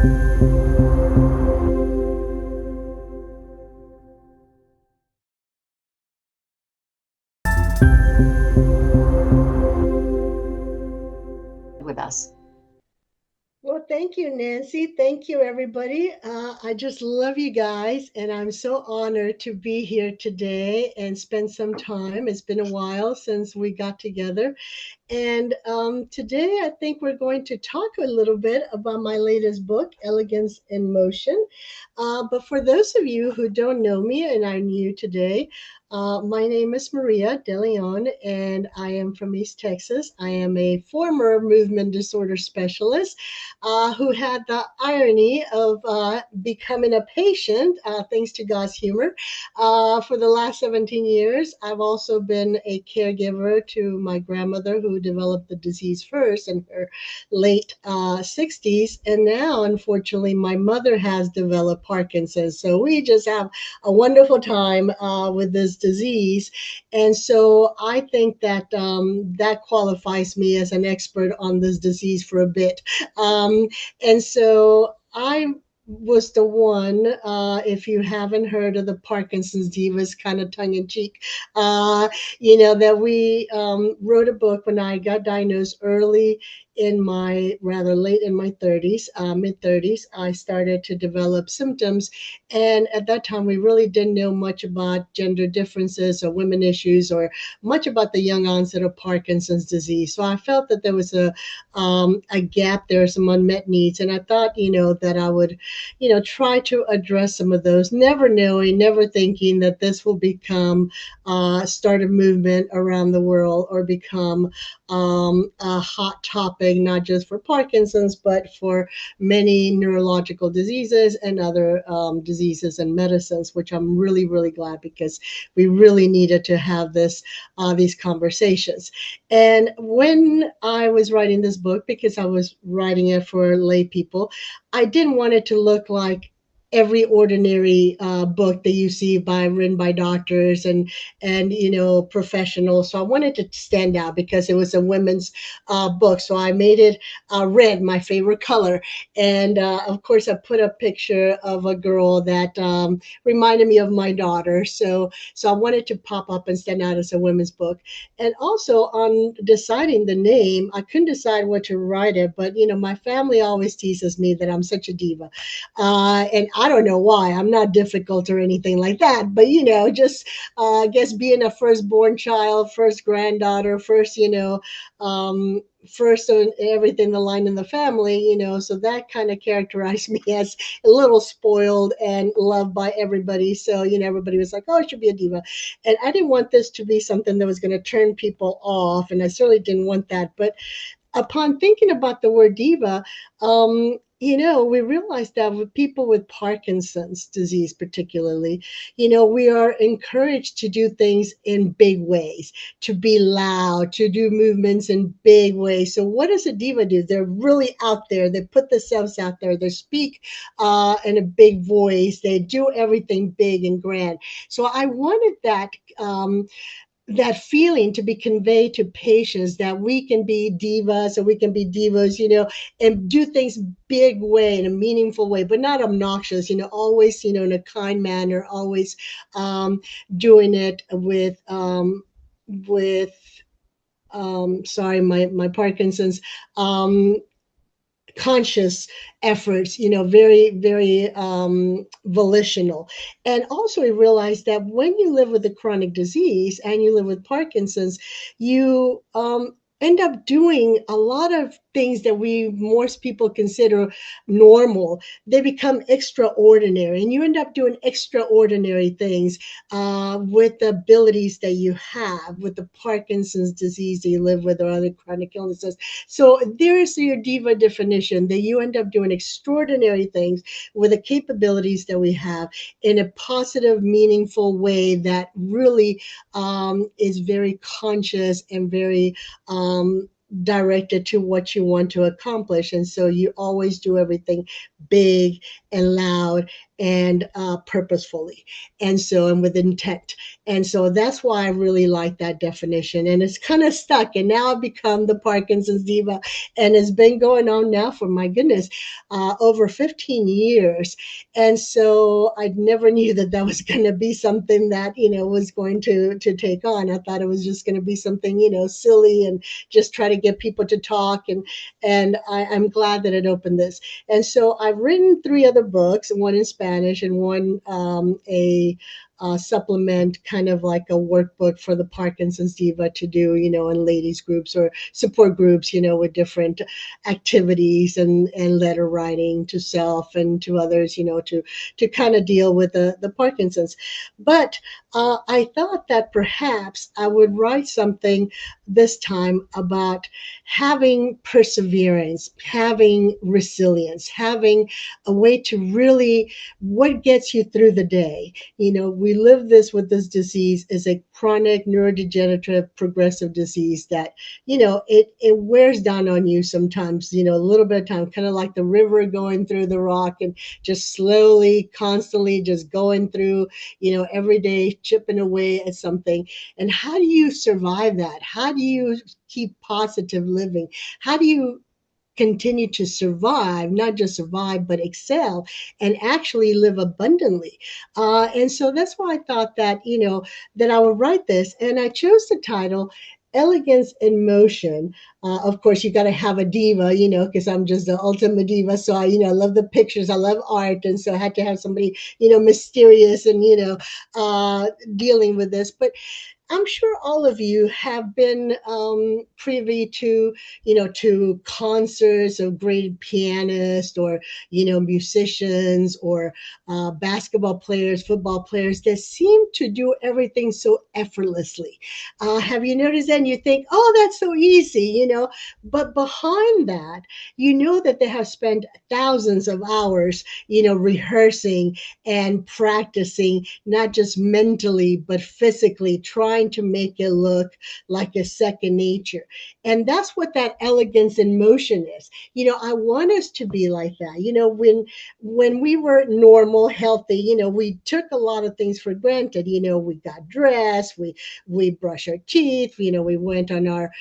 with us. Well, thank you, Nancy. Thank you, everybody. I just love you guys, and I'm so honored to be here today and spend some time. It's been a while since we got together. And today I think we're going to talk a little bit about my latest book, Elegance in Motion. But for those of you who don't know me and are new today, my name is Maria De León, and I am from East Texas. I am a former movement disorder specialist who had the irony of becoming a patient, thanks to God's humor. For the last 17 years, I've also been a caregiver to my grandmother who developed the disease first in her late 60s. And now, unfortunately, my mother has developed Parkinson's. So we just have a wonderful time with this disease. And so I think that that qualifies me as an expert on this disease for a bit. And so I was the one, if you haven't heard of the Parkinson's Divas, kind of tongue in cheek, that we wrote a book when I got diagnosed early in my rather late in my 30s, mid 30s. I started to develop symptoms. And at that time, we really didn't know much about gender differences or women issues or much about the young onset of Parkinson's disease. So I felt that there was a gap there, some unmet needs. And I thought, that I would, try to address some of those, never knowing, never thinking that this will become start a movement around the world or become a hot topic, not just for Parkinson's, but for many neurological diseases and other diseases and medicines, which I'm really, really glad because we really needed to have these conversations. And when I was writing this book, because I was writing it for lay people, I didn't want it to look like every ordinary book that you see written by doctors and professionals. So I wanted to stand out because it was a women's book. So I made it red, my favorite color, and of course I put a picture of a girl that reminded me of my daughter. So I wanted to pop up and stand out as a women's book. And also on deciding the name, I couldn't decide what to write it, but my family always teases me that I'm such a diva, and I don't know why. I'm not difficult or anything like that, but just I guess being a firstborn child, first granddaughter, first first on everything the line in the family, so that kind of characterized me as a little spoiled and loved by everybody. So everybody was like, oh, it should be a diva. And I didn't want this to be something that was going to turn people off, and I certainly didn't want that. But upon thinking about the word diva, we realized that with people with Parkinson's disease, particularly, we are encouraged to do things in big ways, to be loud, to do movements in big ways. So, what does a diva do? They're really out there. They put themselves out there. They speak in a big voice. They do everything big and grand. So, I wanted that feeling to be conveyed to patients that we can be divas or we can be divas, and do things big way in a meaningful way, but not obnoxious, always, in a kind manner, always doing it with sorry, my Parkinson's, um, conscious efforts, very, very volitional. And also, we realized that when you live with a chronic disease and you live with Parkinson's, you end up doing a lot of things that most people consider normal. They become extraordinary, and you end up doing extraordinary things with the abilities that you have with the Parkinson's disease that you live with or other chronic illnesses. So there is your diva definition, that you end up doing extraordinary things with the capabilities that we have in a positive, meaningful way that really is very conscious and very directed to what you want to accomplish. And so you always do everything big and loud and purposefully. And with intent. And so that's why I really like that definition. And it's kind of stuck. And now I've become the Parkinson's diva. And it's been going on now for, my goodness, over 15 years. And so I never knew that that was going to be something that, was going to take on. I thought it was just going to be something, silly and just try to get people to talk. I'm glad that it opened this. And so I've written three other books, one in Spanish and one a supplement, kind of like a workbook for the Parkinson's Diva to do, in ladies groups or support groups, with different activities and letter writing to self and to others, to kind of deal with the Parkinson's. But I thought that perhaps I would write something this time about having perseverance, having resilience, having a way to really, what gets you through the day. We live this with this disease is a chronic neurodegenerative progressive disease that, it wears down on you sometimes, a little bit of time, kind of like the river going through the rock and just slowly, constantly just going through, every day chipping away at something. And how do you survive that? How do you keep positive living? How do you continue to survive, not just survive, but excel and actually live abundantly? And so that's why I thought that, that I would write this. And I chose the title Elegance in Motion. Of course, you got to have a diva, because I'm just the ultimate diva. So I love the pictures. I love art. And so I had to have somebody, mysterious and, dealing with this. But I'm sure all of you have been privy to, to concerts of great pianists or, musicians or basketball players, football players that seem to do everything so effortlessly. Have you noticed that? And you think, oh, that's so easy, but behind that, that they have spent thousands of hours, rehearsing and practicing, not just mentally, but physically, trying to make it look like a second nature. And that's what that elegance in motion is. I want us to be like that. When we were normal, healthy, we took a lot of things for granted. We got dressed, we brush our teeth, we went on our,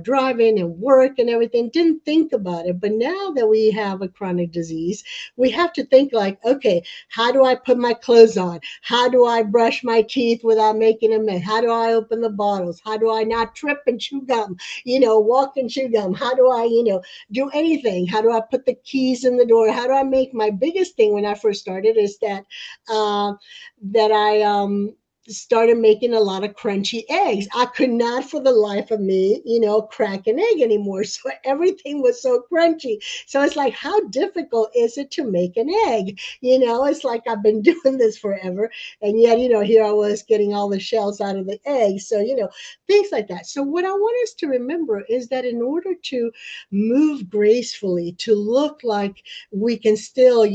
driving and work and everything, didn't think about it. But now that we have a chronic disease, we have to think like, okay, how do I put my clothes on? How do I brush my teeth without making a mess? How do I open the bottles? How do I not trip and chew gum? Walk and chew gum. How do I, do anything? How do I put the keys in the door? How do I make my biggest thing when I first started is that I started making a lot of crunchy eggs. I could not for the life of me, crack an egg anymore. So everything was so crunchy. So it's like, how difficult is it to make an egg? It's like I've been doing this forever. And yet, here I was getting all the shells out of the eggs. So, things like that. So what I want us to remember is that in order to move gracefully, to look like we can still,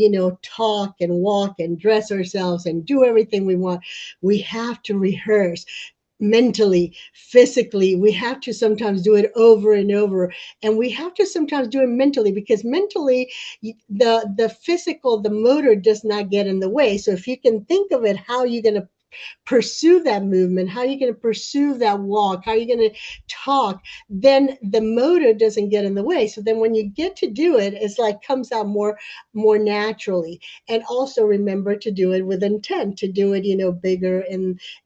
talk and walk and dress ourselves and do everything we want, we have to rehearse mentally, physically. We have to sometimes do it over and over, and we have to sometimes do it mentally, because mentally the physical, the motor does not get in the way. So if you can think of it, how are you going to pursue that movement, how are you going to pursue that walk, how are you going to talk, then the motor doesn't get in the way. So then when you get to do it, it's like comes out more naturally. And also remember to do it with intent, to do it, bigger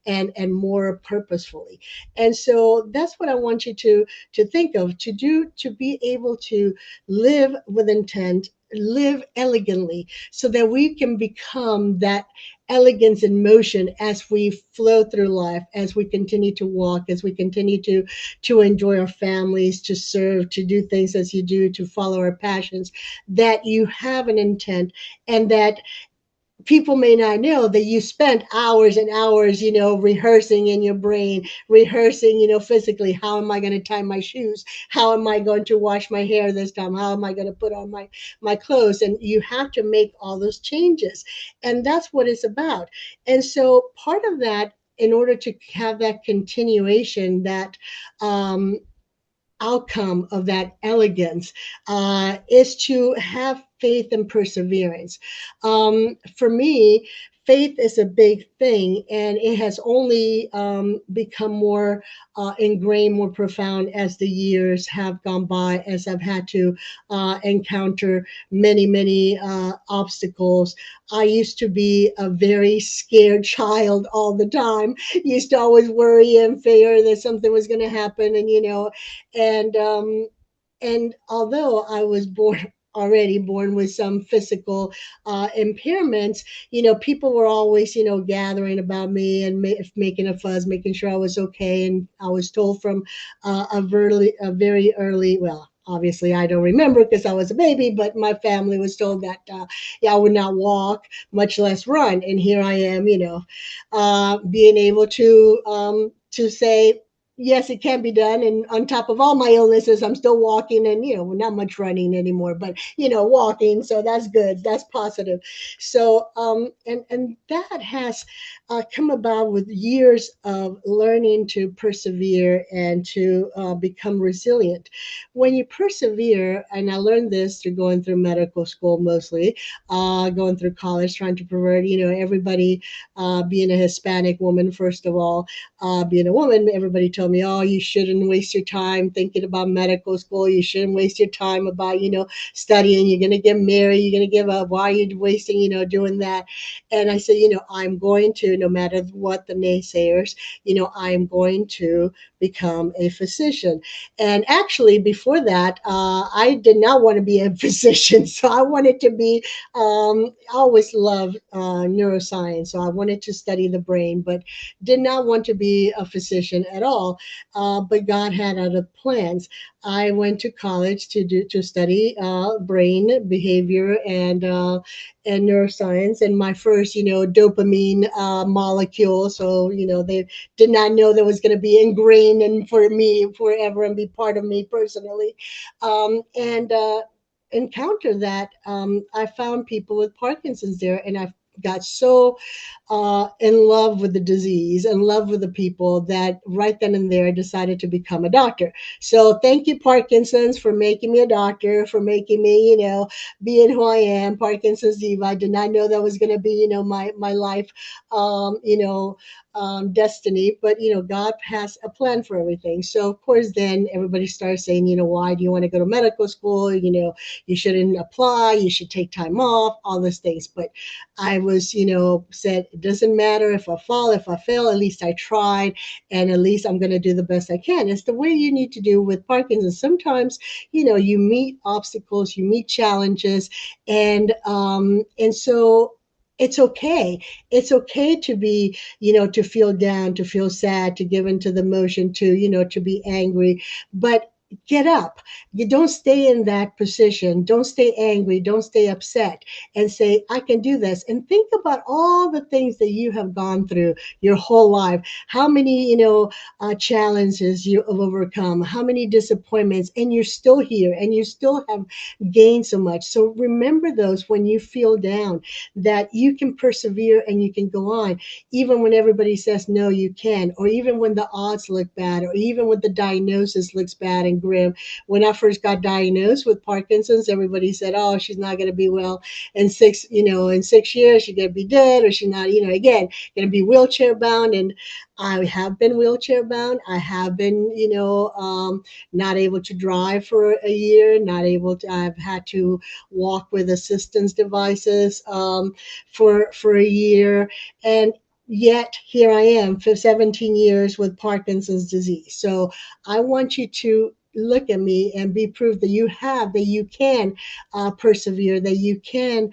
and more purposefully. And so that's what I want you to think of, to be able to live with intent, live elegantly, so that we can become that elegance in motion as we flow through life, as we continue to walk, as we continue to enjoy our families, to serve, to do things as you do, to follow our passions, that you have an intent, and that people may not know that you spent hours and hours, rehearsing in your brain, rehearsing, physically. How am I going to tie my shoes? How am I going to wash my hair this time? How am I going to put on my clothes? And you have to make all those changes. And that's what it's about. And so part of that, in order to have that continuation, that outcome of that elegance is to have faith and perseverance. For me, faith is a big thing, and it has only become more ingrained, more profound as the years have gone by, as I've had to encounter many, many obstacles. I used to be a very scared child all the time. Used to always worry and fear that something was going to happen, and and and although I was born with some physical impairments, people were always, gathering about me and making a fuss, making sure I was okay. And I was told from a very early, well, obviously I don't remember because I was a baby, but my family was told that, yeah, I would not walk, much less run. And here I am, being able to say, yes, it can be done. And on top of all my illnesses, I'm still walking and, not much running anymore, but, walking. So that's good. That's positive. So, and that has come about with years of learning to persevere and to become resilient. When you persevere, and I learned this through going through medical school mostly, going through college, trying to pervert, everybody, being a Hispanic woman, first of all, being a woman, everybody told me, oh, you shouldn't waste your time thinking about medical school. You shouldn't waste your time about, studying. You're going to get married. You're going to give up. Why are you wasting, doing that? And I said, I'm going to, no matter what the naysayers, I'm going to become a physician. And actually, before that, I did not want to be a physician. So I wanted to be, I always loved neuroscience. So I wanted to study the brain, but did not want to be a physician at all. But God had other plans. I went to college to study brain behavior and neuroscience, and my first, dopamine molecule. So, they did not know that was going to be ingrained and for me forever and be part of me personally. And encounter that, I found people with Parkinson's there, and I got so in love with the disease, in love with the people, that right then and there I decided to become a doctor. So thank you, Parkinson's, for making me a doctor, for making me, being who I am, Parkinson's Diva. I did not know that was going to be, my life, destiny, but God has a plan for everything. So of course, then everybody starts saying, why do you want to go to medical school? You shouldn't apply, you should take time off, all those things. But I was, said, it doesn't matter if I fall, if I fail, at least I tried, and at least I'm going to do the best I can. It's the way you need to do with Parkinson's. Sometimes, you meet obstacles, you meet challenges, and so it's okay. It's okay to be, to feel down, to feel sad, to give into the emotion, to, to be angry, but get up. You don't stay in that position. Don't stay angry. Don't stay upset, and say, I can do this. And think about all the things that you have gone through your whole life. How many, challenges you have overcome, how many disappointments, and you're still here and you still have gained so much. So remember those when you feel down, that you can persevere and you can go on, even when everybody says no, you can, or even when the odds look bad, or even when the diagnosis looks bad and grim. When I first got diagnosed with Parkinson's, everybody said, oh, she's not going to be well in in 6 years, she's going to be dead, or she's not, again, going to be wheelchair bound. And I have been wheelchair bound. I have been, not able to drive for a year, not able to, I've had to walk with assistance devices for a year. And yet here I am for 17 years with Parkinson's disease. So I want you to look at me and be proof that you can persevere, that you can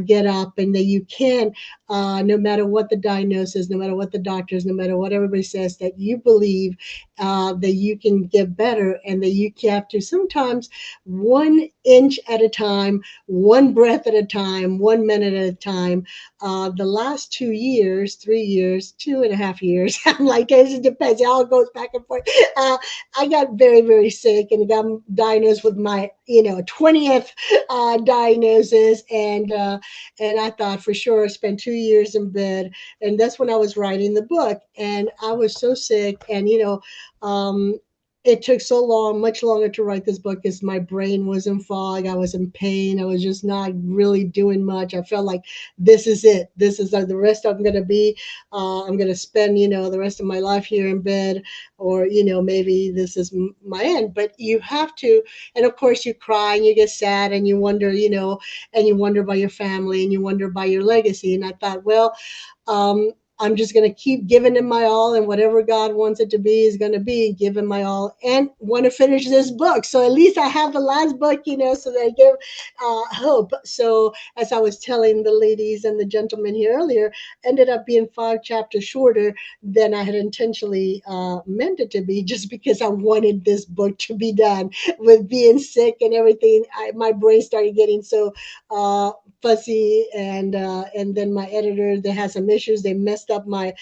get up, and that you can, no matter what the diagnosis, no matter what the doctors, no matter what everybody says, that you believe that you can get better, and that you have to sometimes 1 inch at a time, one breath at a time, 1 minute at a time. The last 2 years, 3 years, 2.5 years, I'm like, it depends. It all goes back and forth. I got very, very sick and got diagnosed with my, 20th diagnosis. And I thought for sure I spent 2 years in bed. And that's when I was writing the book. And I was so sick. And, um, it took so long, much longer to write this book because my brain was in fog. I was in pain. I was just not really doing much. I felt like this is it. This is the rest I'm going to be. I'm going to spend, the rest of my life here in bed, or, maybe this is my end. But you have to, and of course, you cry and you get sad and you wonder, and you wonder about your family and you wonder about your legacy. And I thought, well, um, I'm just going to keep giving it my all, and whatever God wants it to be is going to be, giving my all, and want to finish this book. So at least I have the last book, so that I give hope. So as I was telling the ladies and the gentlemen here earlier, ended up being 5 chapters shorter than I had intentionally meant it to be, just because I wanted this book to be done. With being sick and everything, my brain started getting so fuzzy, and then my editor, they had some issues. They messed up my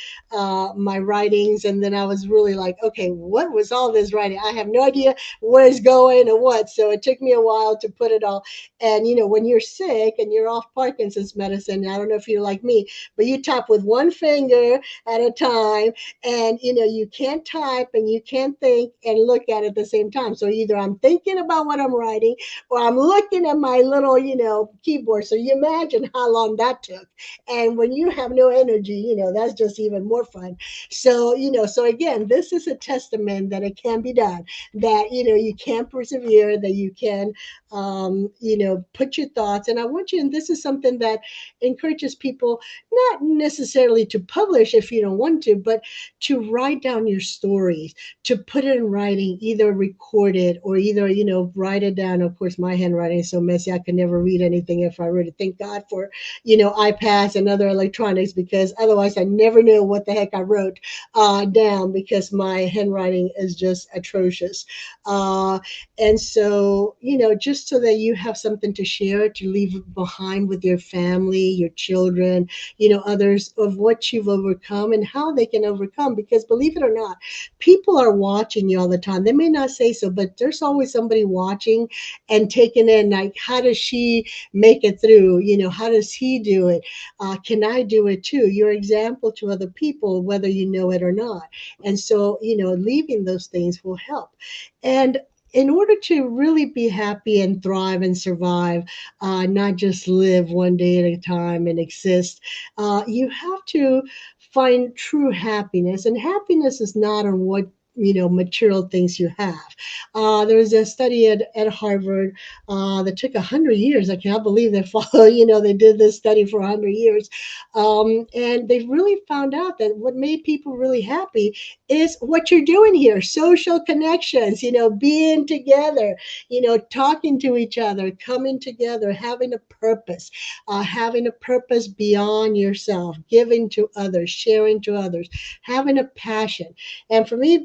writings, and then I was really like, okay, what was all this writing? I have no idea where it's going or what. So it took me a while to put it all. And when you're sick and you're off Parkinson's medicine, I don't know if you're like me, but you type with one finger at a time, and you can't type and you can't think and look at the same time. So either I'm thinking about what I'm writing, or I'm looking at my little, keyboard. So you imagine how long that took. And when you have no energy, that's just even more fun. So, so again, this is a testament that it can be done, that, you can persevere, that you can, put your thoughts. And I want you, and this is something that encourages people, not necessarily to publish if you don't want to, but to write down your stories, to put it in writing, either record it or either, write it down. Of course, my handwriting is so messy, I could never read anything if I were to. Thank God for, iPads and other electronics, because otherwise I never knew what the heck I wrote down, because my handwriting is just atrocious. Uh, and so, just so that you have something to share, to leave behind with your family, your children, others, of what you've overcome and how they can overcome. Because believe it or not, people are watching you all the time. They may not say so, but there's always somebody watching and taking in, like, how does she make it through? How does he do it? Can I do it too? Your example to other people, whether you know it or not. And so, leaving those things will help. And in order to really be happy and thrive and survive, not just live one day at a time and exist, you have to find true happiness. And happiness is not on what material things you have. There was a study at Harvard that took 100 years. I cannot believe they follow. They did this study for 100 years, and they really found out that what made people really happy is what you're doing here: social connections. Being together. Talking to each other, coming together, having a purpose beyond yourself, giving to others, sharing to others, having a passion. And for me,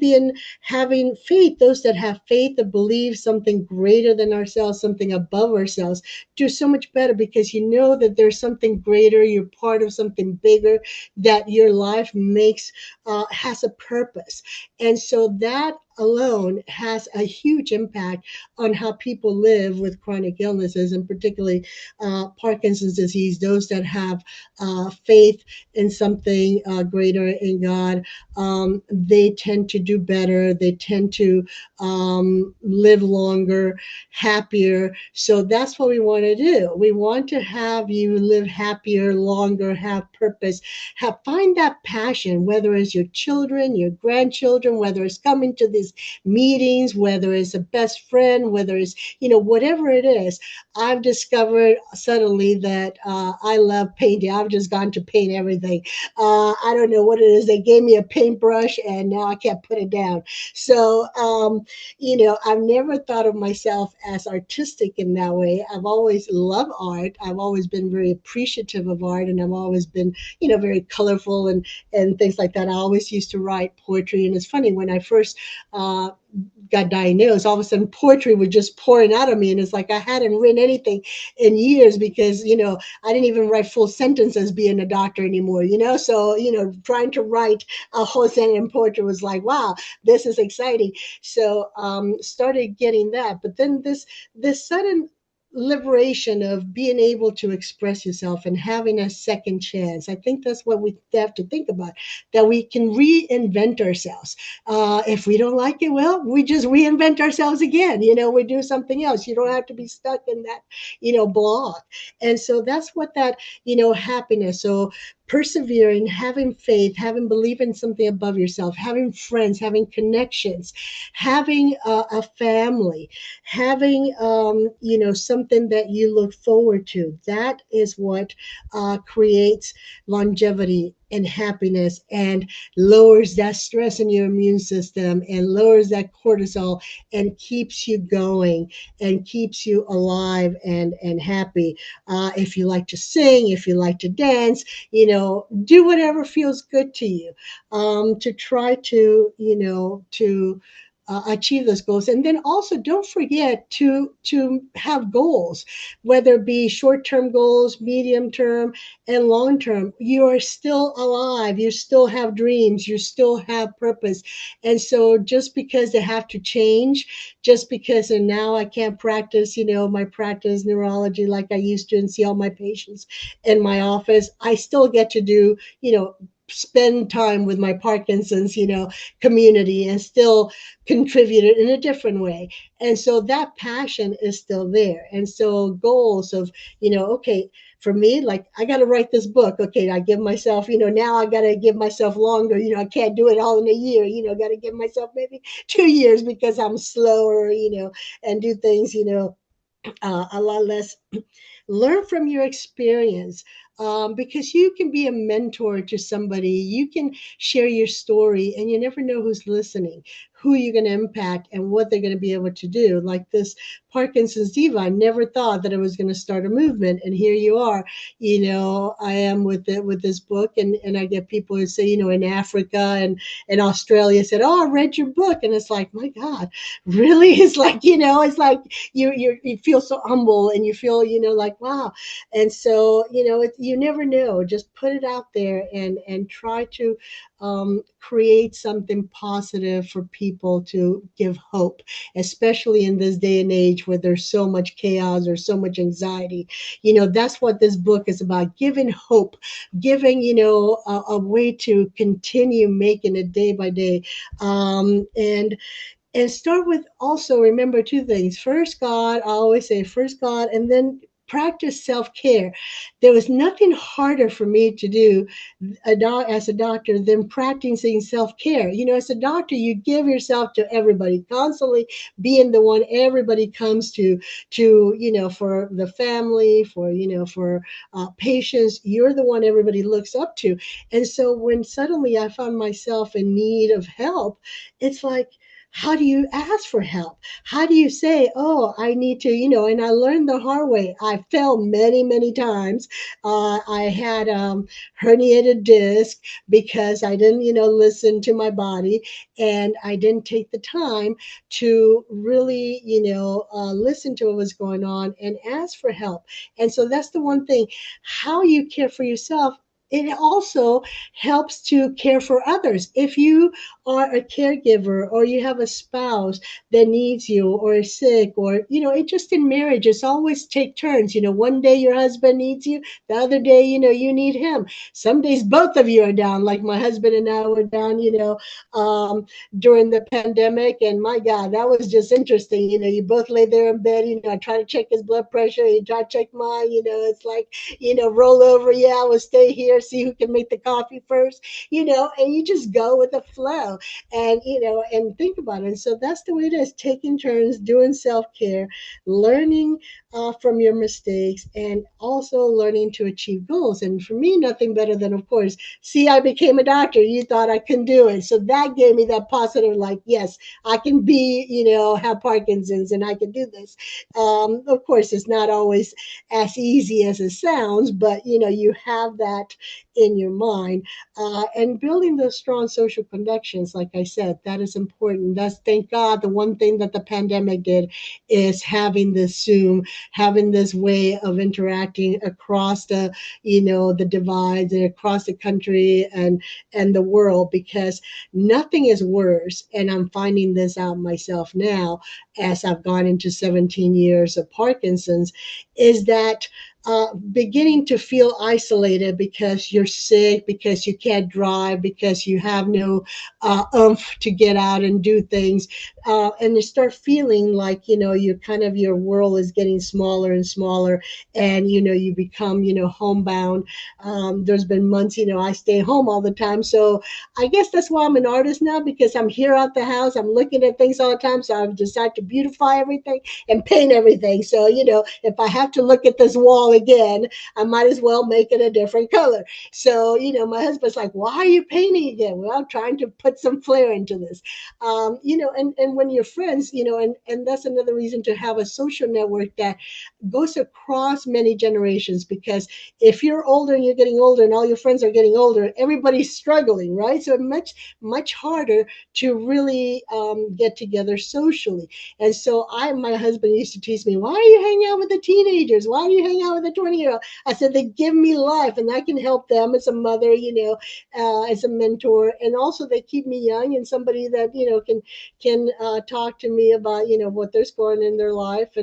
having faith, those that have faith, that believe something greater than ourselves, something above ourselves, do so much better, because you know that there's something greater, you're part of something bigger, that your life has a purpose. And so that alone has a huge impact on how people live with chronic illnesses, and particularly Parkinson's disease. Those that have faith in something greater, in God, they tend to do better. They tend to live longer, happier. So that's what we want to do. We want to have you live happier, longer, have purpose, find that passion, whether it's your children, your grandchildren, whether it's coming to these meetings, whether it's a best friend, whether it's, whatever it is. I've discovered suddenly that I love painting. I've just gone to paint everything. I don't know what it is. They gave me a paintbrush and now I can't put it down. So, I've never thought of myself as artistic in that way. I've always loved art. I've always been very appreciative of art, and I've always been, very colorful and things like that. I always used to write poetry. And it's funny, when I first got diagnosed, all of a sudden poetry was just pouring out of me. And it's like I hadn't written anything in years, because, I didn't even write full sentences being a doctor anymore, So, trying to write a whole sentence in poetry was like, wow, this is exciting. So started getting that. But then this sudden liberation of being able to express yourself and having a second chance. I think that's what we have to think about, that we can reinvent ourselves. If we don't like it, well, we just reinvent ourselves again. We do something else. You don't have to be stuck in that, block. And so that's what that, happiness. So persevering, having faith, having belief in something above yourself, having friends, having connections, having a family, having something that you look forward to. That is what creates longevity and happiness, and lowers that stress in your immune system, and lowers that cortisol, and keeps you going, and keeps you alive and happy. If you like to sing, if you like to dance, do whatever feels good to you, to try to achieve those goals. And then also don't forget to have goals, whether it be short-term goals, medium term, and long term. You are still alive, you still have dreams, you still have purpose. And so just because they have to change, just because and now I can't practice my practice neurology like I used to and see all my patients in my office, I still get to do spend time with my Parkinson's, community, and still contribute it in a different way. And so that passion is still there. And so goals of, okay, for me, like I got to write this book. Okay, I give myself, now I got to give myself longer. I can't do it all in a year. Got to give myself maybe 2 years because I'm slower, and do things, a lot less. Learn from your experience, because you can be a mentor to somebody. You can share your story, and you never know who's listening, who you're going to impact, and what they're going to be able to do. Like this Parkinson's Diva, I never thought that it was going to start a movement, and here you are. I am with it with this book, and I get people who say, in Africa and Australia said, "Oh, I read your book," and it's like, my God, really? It's like, it's like you feel so humble, and you feel, like, wow. And so, you never know. Just put it out there, and try to create something positive for people, to give hope, especially in this day and age where there's so much chaos or so much anxiety. That's what this book is about: giving hope, giving a way to continue making it day by day. And start with, also remember two things: first God. I always say first God, and then practice self-care. There was nothing harder for me to do as a doctor than practicing self-care. As a doctor, you give yourself to everybody, constantly being the one everybody comes to for the family, for patients. You're the one everybody looks up to. And so when suddenly I found myself in need of help, it's like, how do you ask for help? How do you say, oh, I need to, and I learned the hard way. I fell many, many times. I had herniated disc because I didn't, listen to my body, and I didn't take the time to really, listen to what was going on and ask for help. And so that's the one thing: how you care for yourself, it also helps to care for others. If you are a caregiver, or you have a spouse that needs you, or is sick, or it just in marriage, it's always take turns. One day your husband needs you, the other day you need him. Some days both of you are down, like my husband and I were down during the pandemic. And my God, that was just interesting. You both lay there in bed. I try to check his blood pressure, he try to check mine. It's like, roll over, yeah, we'll stay here, see who can make the coffee first, and you just go with the flow. And and think about it. And so that's the way it is: taking turns, doing self-care, learning from your mistakes, and also learning to achieve goals. And for me, nothing better than, of course, see, I became a doctor. You thought I couldn't do it, so that gave me that positive, like, yes, I can be, have Parkinson's, and I can do this. Of course, it's not always as easy as it sounds, but you have that in your mind, and building those strong social connections. Like I said, that is important. That's, thank God, the one thing that the pandemic did is having this Zoom, having this way of interacting across the, the divides and across the country and the world, because nothing is worse. And I'm finding this out myself now as I've gone into 17 years of Parkinson's, is that beginning to feel isolated because you're sick, because you can't drive, because you have no oomph to get out and do things. And you start feeling like, you're kind of, your world is getting smaller and smaller, and, you become, homebound. There's been months, I stay home all the time. So I guess that's why I'm an artist now, because I'm here out the house. I'm looking at things all the time. So I've decided to beautify everything and paint everything. So, if I have to look at this wall again, I might as well make it a different color. So, my husband's like, why are you painting again? Well, I'm trying to put some flair into this. And when you're friends, and that's another reason to have a social network that goes across many generations, because if you're older and you're getting older and all your friends are getting older, everybody's struggling, right? So much harder to really get together socially. And so my husband used to tease me, why are you hanging out with the teenagers? Why do you hang out with the 20-year-old? I said, they give me life and I can help them as a mother, as a mentor. And also they keep me young and somebody that, can talk to me about, what they're going in their life.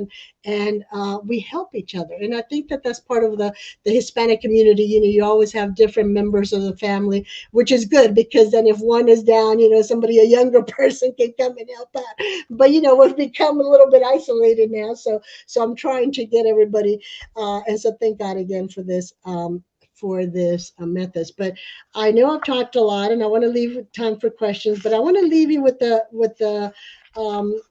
And we help each other. And I think that that's part of the Hispanic community. You always have different members of the family, which is good, because then if one is down, somebody, a younger person can come and help out. But, we've become a little bit isolated now. So I'm trying to get everybody. And so thank God again for this. For this methods. But I know I've talked a lot, and I want to leave time for questions. But I want to leave you with the um,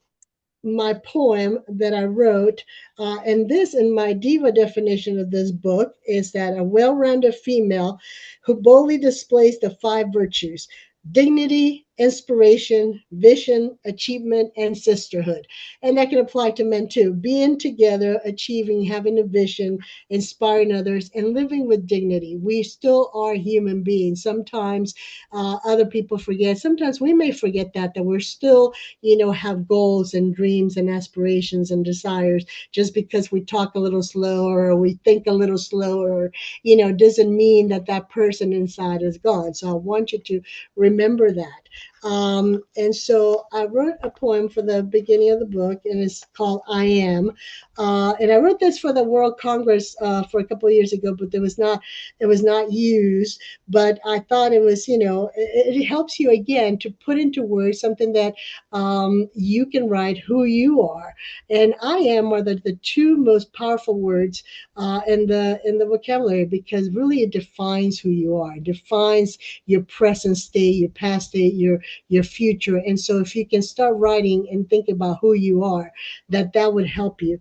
my poem that I wrote. And this, in my Diva definition of this book, is that a well rounded female who boldly displays the five virtues: dignity, inspiration, vision, achievement, and sisterhood. And that can apply to men too. Being together, achieving, having a vision, inspiring others, and living with dignity. We still are human beings. Sometimes other people forget. Sometimes we may forget that we're still, have goals and dreams and aspirations and desires. Just because we talk a little slower or we think a little slower, or, doesn't mean that that person inside is gone. So I want you to remember that. And so I wrote a poem for the beginning of the book, and it's called I Am. And I wrote this for the World Congress for a couple of years ago, but it was not used. But I thought it was, it helps you again to put into words something that you can write who you are. And I am are the two most powerful words in the vocabulary, because really it defines who you are, it defines your present state, your past state, your future. And so if you can start writing and think about who you are, that would help you.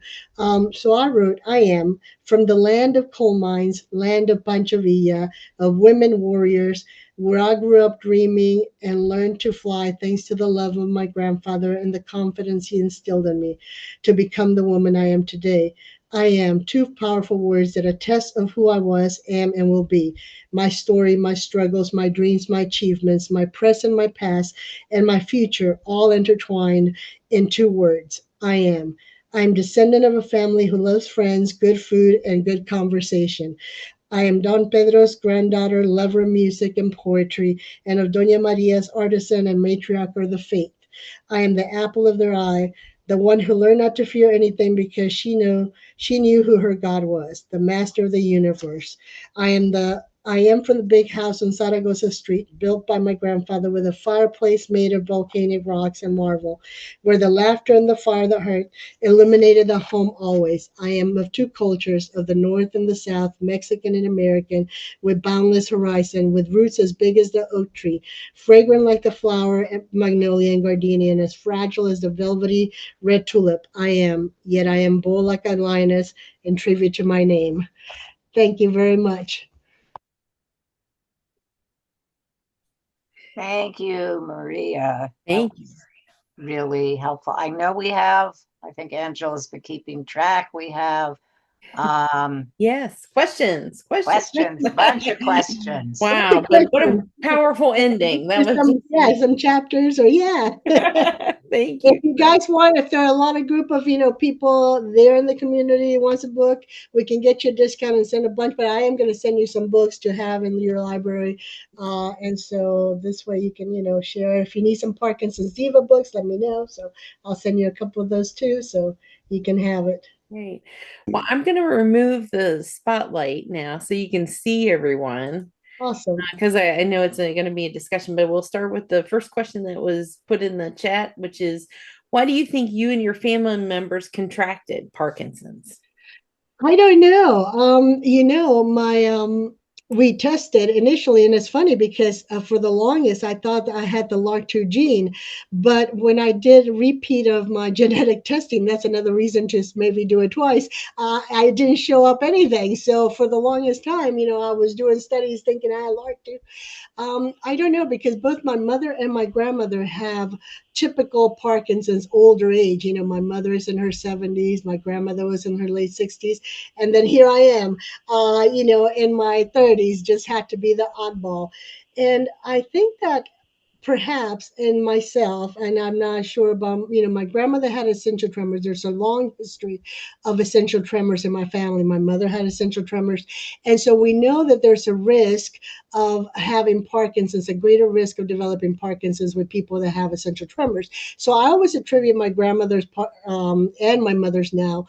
So I wrote, I am from the land of coal mines, land of Pancho Villa, of women warriors, where I grew up dreaming and learned to fly thanks to the love of my grandfather and the confidence he instilled in me to become the woman I am today. I am two powerful words that attest of who I was, am, and will be. My story, my struggles, my dreams, my achievements, my present, my past, and my future, all intertwined in two words. I am. I'm descendant of a family who loves friends, good food, and good conversation. I am Don Pedro's granddaughter, lover of music and poetry, and of Doña Maria's artisan and matriarch of the faith. I am the apple of their eye, the one who learned not to fear anything because she knew who her God was, the master of the universe. I am from the big house on Zaragoza Street, built by my grandfather with a fireplace made of volcanic rocks and marble, where the laughter and the fire that hurt illuminated the home always. I am of two cultures, of the North and the South, Mexican and American, with boundless horizon, with roots as big as the oak tree, fragrant like the flower magnolia and gardenia, and as fragile as the velvety red tulip. I am, yet I am bold like a lioness, in tribute to my name. Thank you very much. Thank you, Maria. That Thank you. was really helpful. I know we have, I think Angela's been keeping track. We have Um, Yes. Questions. Questions. Questions, bunch of questions. Lots of Wow. But what a questions. powerful ending. That was Some, just yeah, some chapters or yeah. thank If you. you guys want, if there are a lot of group of people there in the community who wants a book, we can get you a discount and send a bunch. But I am going to send you some books to have in your library, and so this way you can share. If you need some Parkinson's Diva books, let me know. So I'll send you a couple of those too, so you can have it. Great. Well, I'm going to remove the spotlight now so you can see everyone Awesome. because I know it's going to be a discussion, but we'll start with the first question that was put in the chat, which is why do you think you and your family members contracted Parkinson's? I don't know. My we tested initially, and it's funny because for the longest I thought that I had the LRRK2 gene, but when I did a repeat of my genetic testing, that's another reason to maybe do it twice. I didn't show up anything. So for the longest time, I was doing studies thinking I had LRRK2. I don't know because both my mother and my grandmother have typical Parkinson's older age. My mother is in her 70s, my grandmother was in her late 60s, and then here I am, in my 30s, just had to be the oddball. And I think that perhaps in myself, and I'm not sure about, my grandmother had essential tremors. There's a long history of essential tremors in my family. My mother had essential tremors. And so we know that there's a risk of having Parkinson's, a greater risk of developing Parkinson's with people that have essential tremors. So I always attribute my grandmother's and my mother's now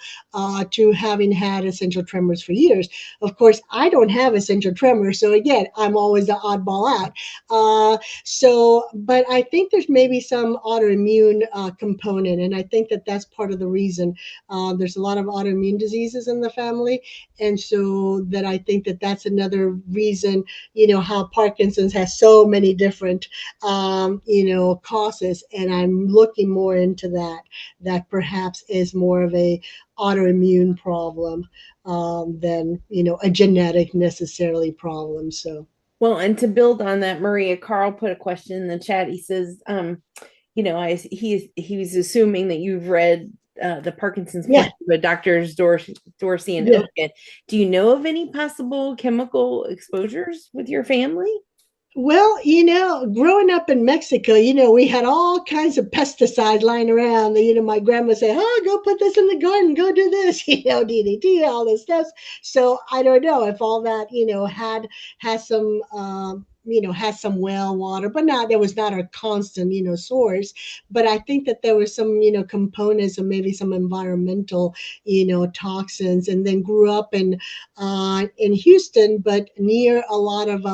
to having had essential tremors for years. Of course, I don't have essential tremors. So again, I'm always the oddball out. But I think there's maybe some autoimmune component, and I think that that's part of the reason. There's a lot of autoimmune diseases in the family, and so that I think that that's another reason. How Parkinson's has so many different, causes, and I'm looking more into that. That perhaps is more of a autoimmune problem than a genetic necessarily problem. So. Well, and to build on that, Maria Carl put a question in the chat. He says, he was assuming that you've read the Parkinson's Yeah, Plan by Doctors Dorsey and yeah. Oken. Do you know of any possible chemical exposures with your family? Well, growing up in Mexico, we had all kinds of pesticides lying around. My grandma said, "Oh, go put this in the garden, go do this," DDT, all this stuff. So I don't know if all that, has some, has some well water, but not there was not a constant, source. But I think that there was some, components of maybe some environmental, toxins. And then grew up in Houston, but near a lot of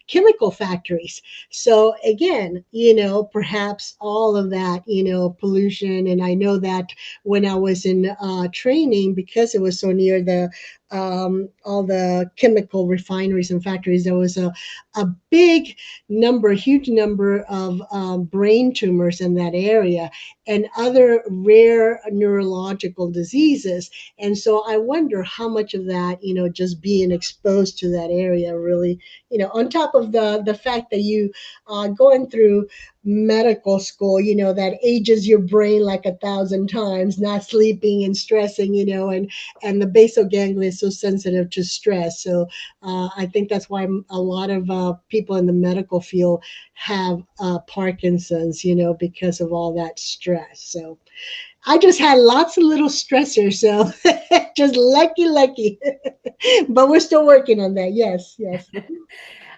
chemical factories. So again, perhaps all of that, pollution. And I know that when I was in training, because it was so near the all the chemical refineries and factories, there was a big number, huge number of brain tumors in that area and other rare neurological diseases. And so I wonder how much of that, just being exposed to that area really, on top of the fact that you going through medical school, that ages your brain like 1,000 times, not sleeping and stressing, and the basal ganglia is so sensitive to stress. So I think that's why a lot of people in the medical field have Parkinson's, because of all that stress. So I just had lots of little stressors, so just lucky. But we're still working on that. Yes, yes.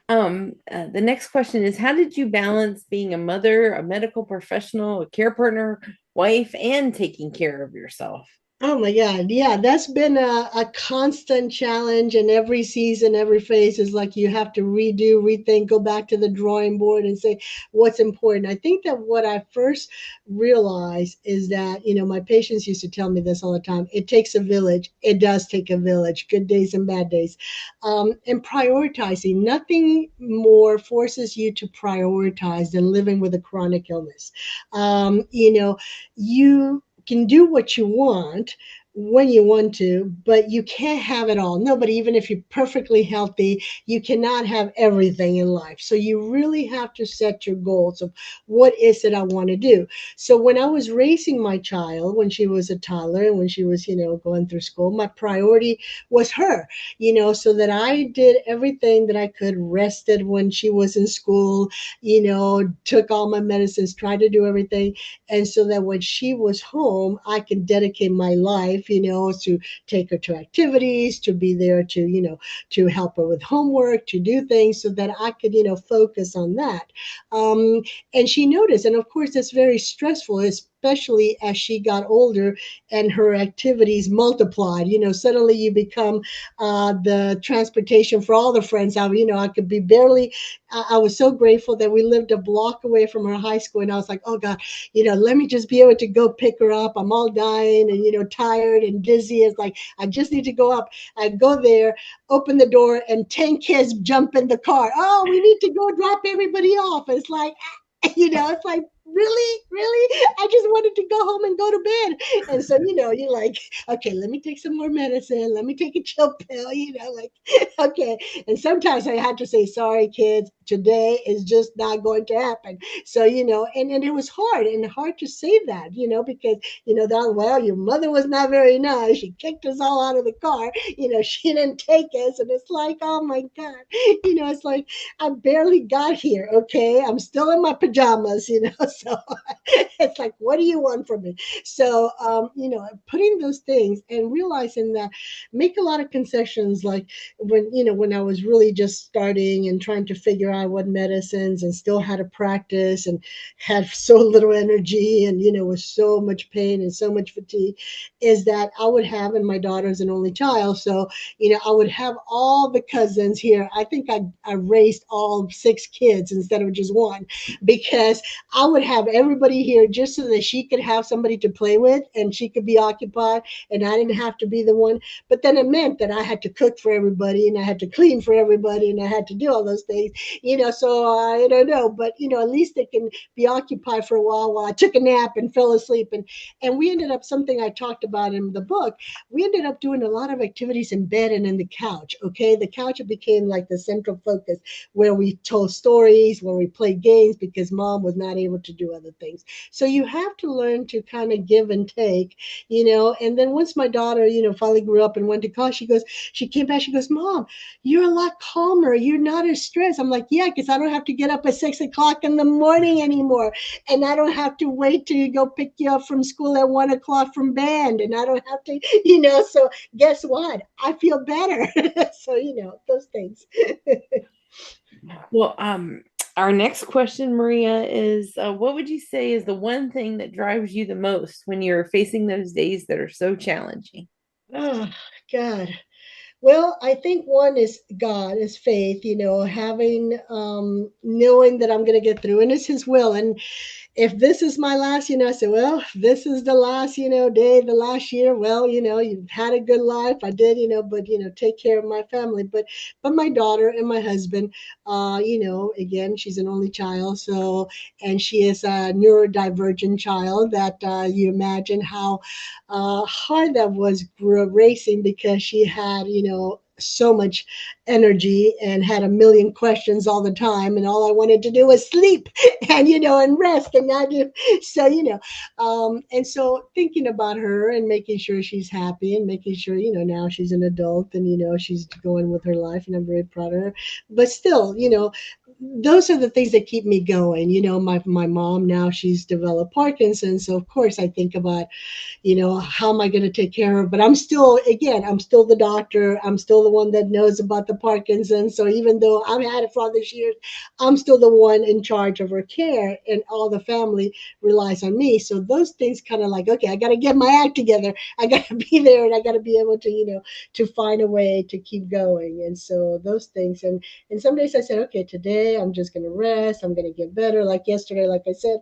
The next question is how did you balance being a mother, a medical professional, a care partner, wife, and taking care of yourself? Oh my God. Yeah, that's been a constant challenge. And every season, every phase is like you have to redo, rethink, go back to the drawing board and say what's important. I think that what I first realized is that, my patients used to tell me this all the time. It takes a village. It does take a village, good days and bad days. And prioritizing, nothing more forces you to prioritize than living with a chronic illness. You can do what you want, when you want to, but you can't have it all. Nobody, even if you're perfectly healthy, you cannot have everything in life. So you really have to set your goals of what is it I want to do. So when I was raising my child, when she was a toddler and when she was, going through school, my priority was her, so that I did everything that I could, rested when she was in school, took all my medicines, tried to do everything. And so that when she was home, I could dedicate my life, to take her to activities, to be there to, to help her with homework, to do things so that I could, focus on that. Um, and she noticed. And of course, that's very stressful, especially as she got older and her activities multiplied. Suddenly you become the transportation for all the friends. I could be barely, I was so grateful that we lived a block away from her high school. And I was like, oh God, let me just be able to go pick her up. I'm all dying and, tired and dizzy. It's like, I just need to go up. I go there, open the door, and 10 kids jump in the car. Oh, we need to go drop everybody off. It's like, it's like, really, I just wanted to go home and go to bed. And so, you're like, okay, let me take some more medicine, let me take a chill pill, like, okay. And sometimes I had to say, sorry kids, today is just not going to happen. So, and it was hard to say that, because that, well, your mother was not very nice, she kicked us all out of the car, she didn't take us. And it's like, oh my God, it's like, I barely got here. Okay. I'm still in my pajamas, so it's like, what do you want from me? So, putting those things and realizing that, make a lot of concessions. Like when I was really just starting and trying to figure out what medicines, and still had to practice and had so little energy, and, with so much pain and so much fatigue, is that I would have, and my daughter's an only child. So, I would have all the cousins here. I think I raised all 6 kids instead of just one, because I would have everybody here just so that she could have somebody to play with and she could be occupied and I didn't have to be the one. But then it meant that I had to cook for everybody and I had to clean for everybody and I had to do all those things, so I don't know. But, at least they can be occupied for a while I took a nap and fell asleep. And we ended up, something I talked about in the book, we ended up doing a lot of activities in bed and in the couch. Okay. The couch became like the central focus, where we told stories, where we played games, because mom was not able to do other things. So you have to learn to kind of give and take, and then once my daughter, finally grew up and went to college, she came back, she goes, Mom, you're a lot calmer. You're not as stressed. I'm like, yeah, because I don't have to get up at 6 o'clock in the morning anymore. And I don't have to wait till you go pick you up from school at 1 o'clock from band. And I don't have to, so guess what? I feel better. So, those things. Well, our next question, Maria, is what would you say is the one thing that drives you the most when you're facing those days that are so challenging? Oh, God. Well, I think one is God, is faith, having, knowing that I'm going to get through, and it's His will. And if this is my last, I say, well, if this is the last, day, the last year, well, you've had a good life. I did, but, take care of my family. But my daughter and my husband, again, she's an only child. So, and she is a neurodivergent child that you imagine how hard that was racing, because she had, so much energy and had a million questions all the time, and all I wanted to do was sleep and, and rest and not do. So, and so thinking about her and making sure she's happy and making sure, now she's an adult and, she's going with her life, and I'm very proud of her. But still, those are the things that keep me going. My mom, now she's developed Parkinson, so of course I think about, how am I going to take care of her? But I'm still, again, I'm still the doctor. I'm still the one that knows about the Parkinson. So even though I've had it for all these years, I'm still the one in charge of her care, and all the family relies on me. So those things kind of like, okay, I got to get my act together. I got to be there, and I got to be able to, to find a way to keep going. And so those things, and some days I said, okay, today I'm just going to rest. I'm going to get better. Like yesterday, like I said,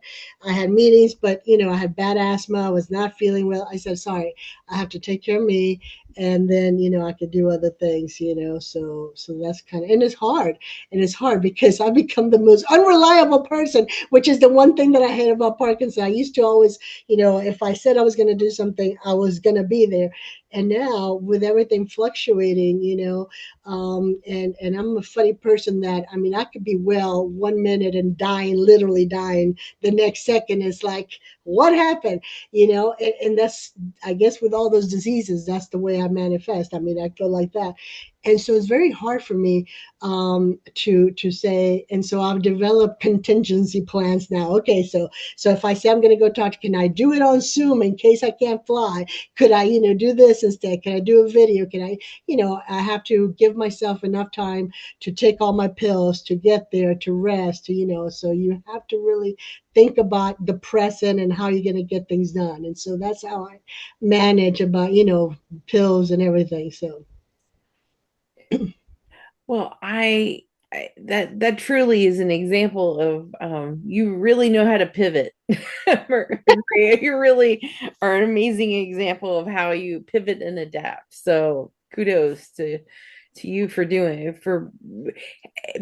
I had meetings, but I had bad asthma. I was not feeling well. I said, sorry, I have to take care of me. and then, I could do other things, so that's kind of, and it's hard because I become the most unreliable person, which is the one thing that I hate about Parkinson. I used to always, if I said I was going to do something, I was going to be there. And now with everything fluctuating, and I'm a funny person that, I mean, I could be well 1 minute and dying, literally dying the next second. It's like, what happened? And that's, I guess, with all those diseases, that's the way I manifest. I mean, I go like that. And so it's very hard for me to say. And so I've developed contingency plans now. Okay, so if I say I'm going to go talk, can I do it on Zoom in case I can't fly? Could I, do this instead? Can I do a video? Can I, I have to give myself enough time to take all my pills, to get there, to rest, so you have to really think about the present and how you're going to get things done. And so that's how I manage about, pills and everything. So. Well, that truly is an example of you really know how to pivot. Maria, you really are an amazing example of how you pivot and adapt. So kudos to you for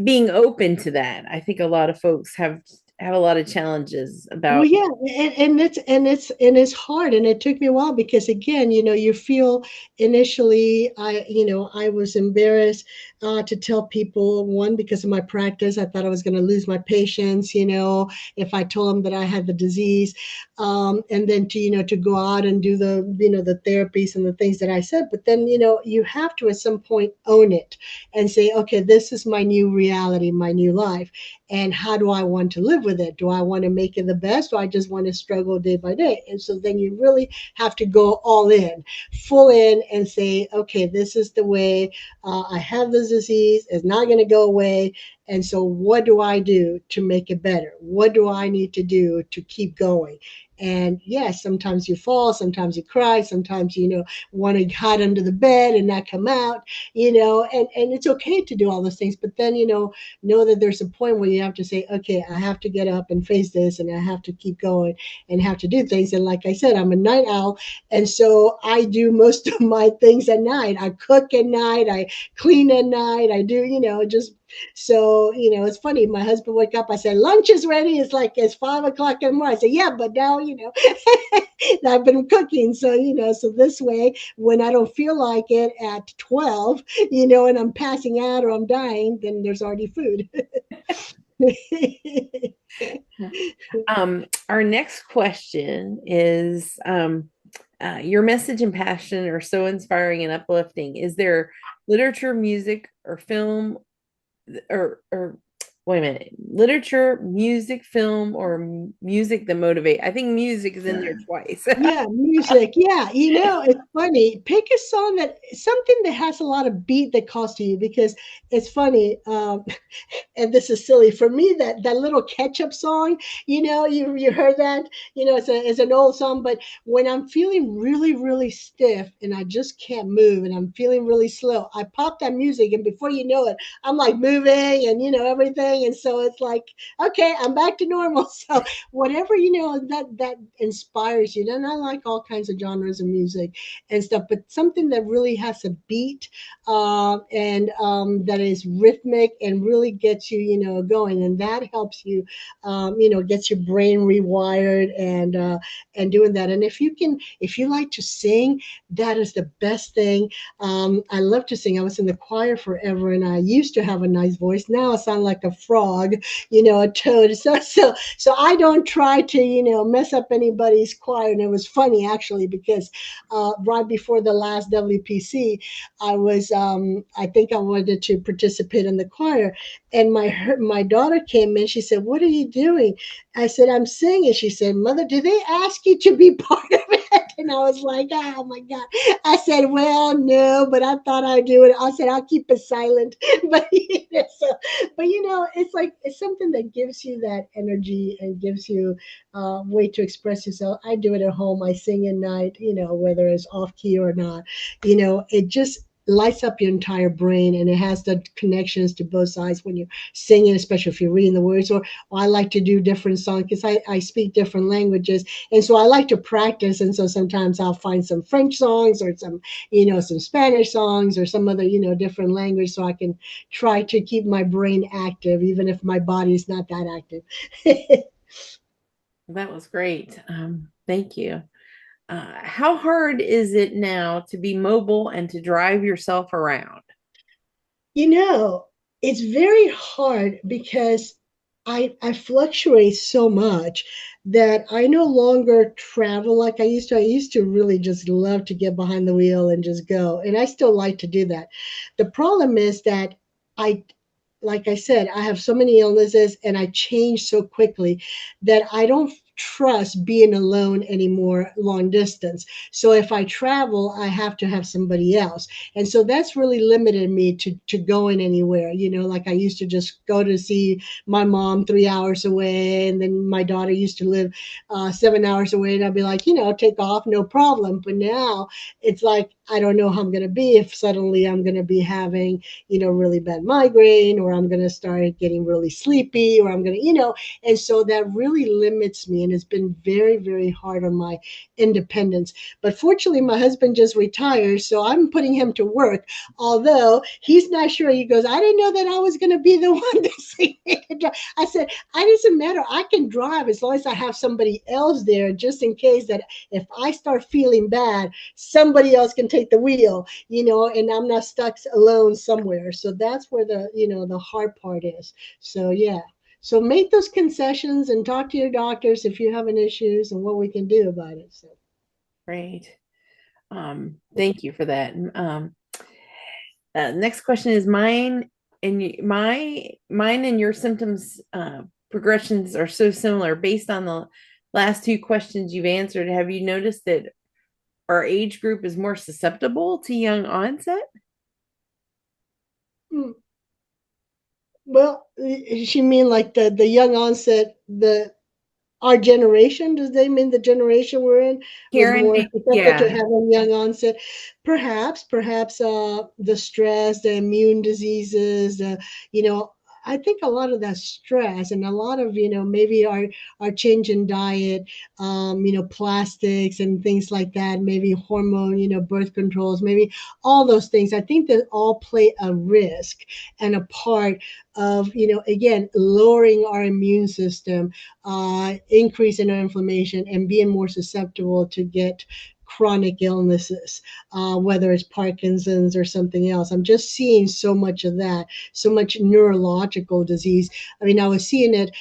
being open to that. I think a lot of folks have a lot of challenges Well, about. yeah, and it's hard, and it took me a while because again, you feel initially, I was embarrassed to tell people, one, because of my practice. I thought I was going to lose my patients, if I told them that I had the disease, and then to go out and do the therapies and the things that I said. But then you have to at some point own it and say, okay, this is my new reality, my new life. And how do I want to live with it? Do I want to make it the best, or I just want to struggle day by day? And so then you really have to go all in, full in, and say, okay, this is the way. I have this disease. It's not going to go away. And so what do I do to make it better? What do I need to do to keep going? And yes, sometimes you fall, sometimes you cry, sometimes, want to hide under the bed and not come out, and it's okay to do all those things. But then, know that there's a point where you have to say, okay, I have to get up and face this, and I have to keep going and have to do things. And like I said, I'm a night owl. And so I do most of my things at night. I cook at night, I clean at night, I do, just so, it's funny. My husband woke up. I said, lunch is ready. It's 5 o'clock in the morning. I said, yeah, but now, I've been cooking. So, so this way, when I don't feel like it at 12, and I'm passing out or I'm dying, then there's already food. Our next question is your message and passion are so inspiring and uplifting. Is there literature, music, or film or wait a minute, literature, music, film, or music that motivate? I think music is in there twice. Yeah, music. Yeah, it's funny. Pick a song something that has a lot of beat that calls to you, because it's funny. And this is silly for me, that little ketchup song, you heard that, it's an old song, but when I'm feeling really, really stiff and I just can't move and I'm feeling really slow, I pop that music, and before you know it, I'm like moving and everything. And so it's like, okay, I'm back to normal. So whatever, that inspires you. And I like all kinds of genres of music and stuff, but something that really has a beat, and that is rhythmic and really gets you, going, and that helps you, gets your brain rewired and doing that. And if you like to sing, that is the best thing. I love to sing. I was in the choir forever, and I used to have a nice voice. Now I sound like a frog, a toad. So I don't try to, mess up anybody's choir. And it was funny actually, because right before the last WPC, I think I wanted to participate in the choir, and my daughter came in. She said, "What are you doing?" I said, "I'm singing." She said, "Mother, did they ask you to be part of it?" And I was like, "Oh my God." I said, "Well, no, but I thought I'd do it." I said, "I'll keep it silent." But it's something that gives you that energy and gives you a way to express yourself. I do it at home. I sing at night, whether it's off key or not. It just lights up your entire brain, and it has the connections to both sides when you're singing, especially if you're reading the words. Or I like to do different songs because I speak different languages, and so I like to practice. And so sometimes I'll find some French songs or some, some Spanish songs or some other, different language, so I can try to keep my brain active, even if my body is not that active. That was great. Thank you. How hard is it now to be mobile and to drive yourself around? You know, it's very hard because I fluctuate so much that I no longer travel like I used to. I used to really just love to get behind the wheel and just go, and I still like to do that. The problem is that I like I said, I have so many illnesses and I change so quickly that I don't trust being alone anymore long distance. So if I travel, I have to have somebody else. And so that's really limited me to going anywhere. Like I used to just go to see my mom 3 hours away, and then my daughter used to live 7 hours away, and I'd be like, take off, no problem. But now it's like, I don't know how I'm going to be if suddenly I'm going to be having, really bad migraine, or I'm going to start getting really sleepy, or I'm going to, and so that really limits me. And it's been very, very hard on my independence. But fortunately, my husband just retired, so I'm putting him to work. Although he's not sure. He goes, I didn't know that I was going to be the one to see it. I said, it doesn't matter. I can drive as long as I have somebody else there, just in case that if I start feeling bad, somebody else can take the wheel, and I'm not stuck alone somewhere. So that's where the hard part is. So yeah. So make those concessions and talk to your doctors if you're having issues and what we can do about it. So Great. Thank you for that. Next question is mine and your symptoms progressions are so similar. Based on the last two questions you've answered, have you noticed that our age group is more susceptible to young onset? well, she mean like the young onset, our generation, does they mean the generation we're in was Karen, more susceptible to yeah. having young onset? Perhaps the stress, the immune diseases, you know, I think a lot of that stress and a lot of, maybe our change in diet, plastics and things like that, maybe hormone, birth controls, maybe all those things. I think that all play a risk and a part of, again, lowering our immune system, increasing our inflammation, and being more susceptible to get chronic illnesses, whether it's Parkinson's or something else. I'm just seeing so much of that, so much neurological disease. I mean, I was seeing it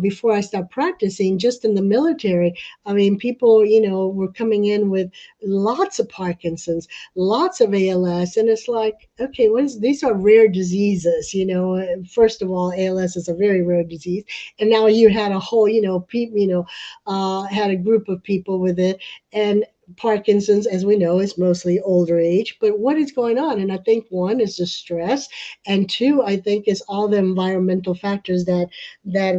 before I stopped practicing, just in the military. I mean, people, were coming in with lots of Parkinson's, lots of ALS, and it's like, okay, these are rare diseases. First of all, ALS is a very rare disease, and now you had a whole, people, had a group of people with it, and Parkinson's, as we know, is mostly older age. But what is going on? And I think one is the stress, and two, I think, is all the environmental factors that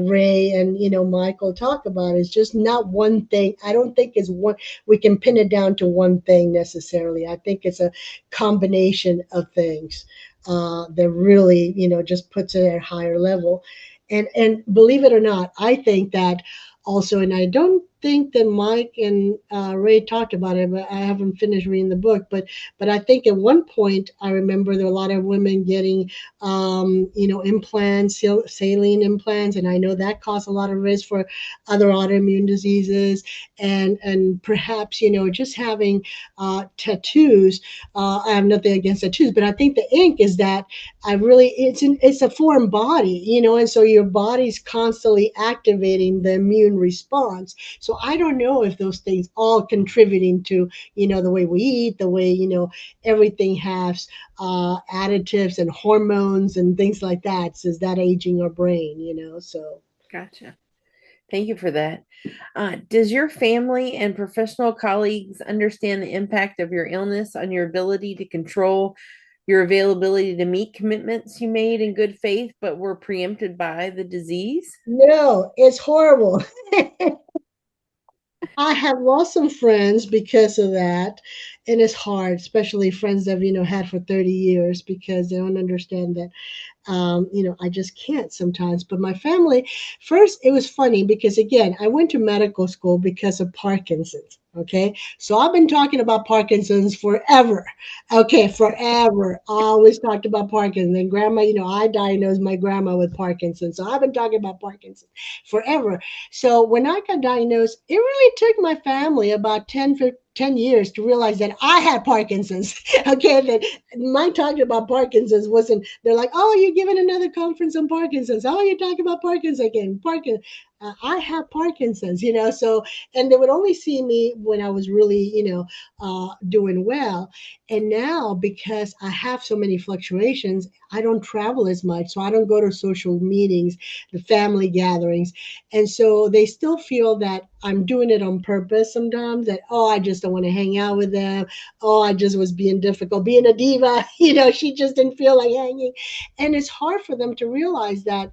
Ray and Michael talk about. Is just not one thing. I don't think it's one. We can pin it down to one thing necessarily. I think it's a combination of things that really, just puts it at a higher level. And believe it or not, I think that also, and I don't think that Mike and Ray talked about it, but I haven't finished reading the book. But I think at one point I remember there were a lot of women getting, implants, saline implants, and I know that caused a lot of risk for other autoimmune diseases, and perhaps just having tattoos. I have nothing against tattoos, but I think the ink is that it's a foreign body, and so your body's constantly activating the immune response. So I don't know if those things all contributing to, the way we eat, the way, everything has additives and hormones and things like that. So is that aging our brain, so. Gotcha. Thank you for that. Does your family and professional colleagues understand the impact of your illness on your ability to control your availability to meet commitments you made in good faith but were preempted by the disease? No, it's horrible. I have lost some friends because of that. And it's hard, especially friends that I've, had for 30 years because they don't understand that I just can't sometimes. But my family, first, it was funny because, again, I went to medical school because of Parkinson's. Okay. So I've been talking about Parkinson's forever. Okay. Forever. I always talked about Parkinson's. And grandma, I diagnosed my grandma with Parkinson's. So I've been talking about Parkinson's forever. So when I got diagnosed, it really took my family about 10 years to realize that I had Parkinson's. Okay. That my talking about Parkinson's wasn't, they're like, oh, you're giving another conference on Parkinson's. Oh, you're talking about Parkinson's again. Parkinson's. I have Parkinson's, so, and they would only see me when I was really, doing well. And now, because I have so many fluctuations, I don't travel as much. So I don't go to social meetings, the family gatherings. And so they still feel that I'm doing it on purpose sometimes, that, oh, I just don't want to hang out with them. Oh, I just was being difficult, being a diva. She just didn't feel like hanging. And it's hard for them to realize that,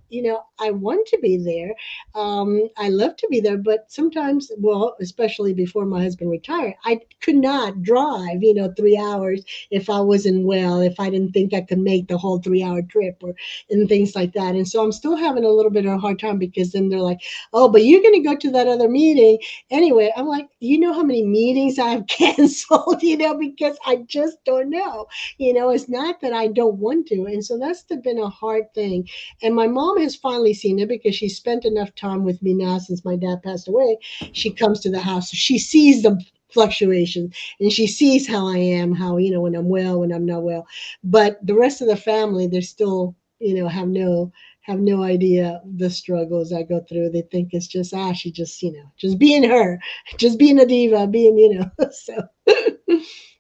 I want to be there. I love to be there, but sometimes, well, especially before my husband retired, I could not drive, 3 hours if I wasn't well, if I didn't think I could make the whole 3 hour trip or and things like that. And so I'm still having a little bit of a hard time because then they're like, oh, but you're going to go to that other meeting. Anyway, I'm like, you know how many meetings I've canceled, because I just don't know. It's not that I don't want to. And so that's been a hard thing. And my mom has finally seen it because she spent enough time with me now since my dad passed away. She comes to the house. So she sees the fluctuations and she sees how I am, how, when I'm well, when I'm not well. But the rest of the family, they're still, have no idea the struggles I go through. They think it's just she just, just being her, just being a diva, being, so.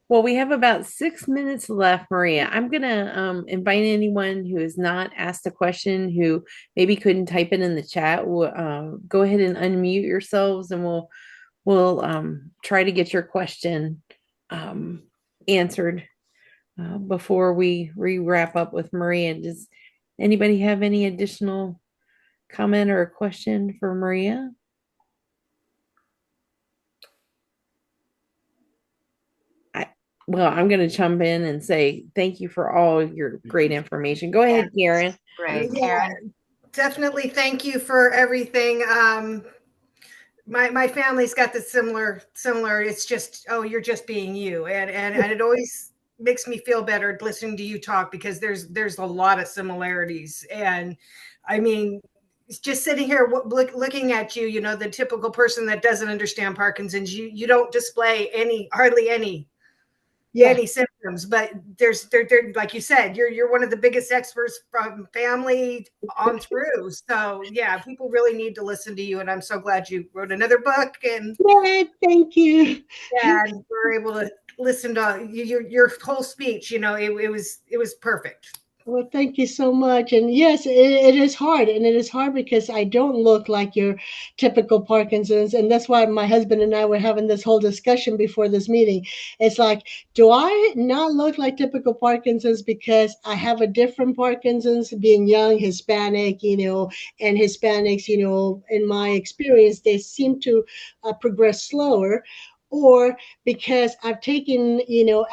Well, we have about 6 minutes left, Maria. I'm gonna invite anyone who has not asked a question, who maybe couldn't type it in the chat. Go ahead and unmute yourselves, and we'll try to get your question answered before we wrap up with Maria. Does anybody have any additional comment or a question for Maria? Well, I'm going to jump in and say thank you for all your great information. Go ahead, Karen. Great, Yeah, Karen. definitely thank you for everything. My family's got the similar. It's just, oh, you're just being you, and it always makes me feel better listening to you talk because there's a lot of similarities. And I mean, just sitting here looking at you, the typical person that doesn't understand Parkinson's, you don't display hardly any symptoms, but there's like you said, you're one of the biggest experts from family on through. So yeah, people really need to listen to you, and I'm so glad you wrote another book, and Yeah, thank you. and we're able to listen to your whole speech. It was perfect. Well, thank you so much. And yes, it is hard. And it is hard because I don't look like your typical Parkinson's. And that's why my husband and I were having this whole discussion before this meeting. It's like, do I not look like typical Parkinson's because I have a different Parkinson's, being young, Hispanic, and Hispanics, in my experience, they seem to progress slower, or because I've taken,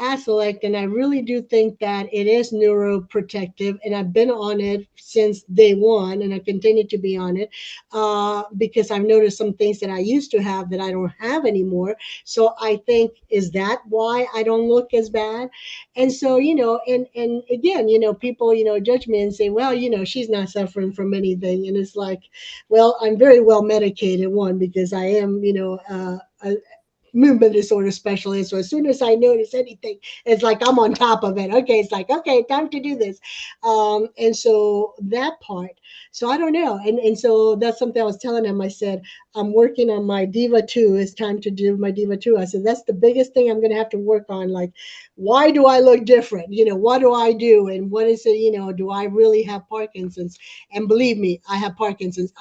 Asilect, and I really do think that it is neuroprotective, and I've been on it since day one, and I continue to be on it because I've noticed some things that I used to have that I don't have anymore. So I think, is that why I don't look as bad? And so, and again, people, judge me and say, well, she's not suffering from anything, and it's like, well, I'm very well medicated, one, because I am, a movement disorder specialist. So as soon as I notice anything, it's like I'm on top of it. Okay, it's like, okay, time to do this. And so that part. So I don't know. And so that's something I was telling him. I said, I'm working on my Diva 2. It's time to do my Diva 2. I said, that's the biggest thing I'm going to have to work on. Like, why do I look different? What do I do? And what is it, do I really have Parkinson's? And believe me, I have Parkinson's.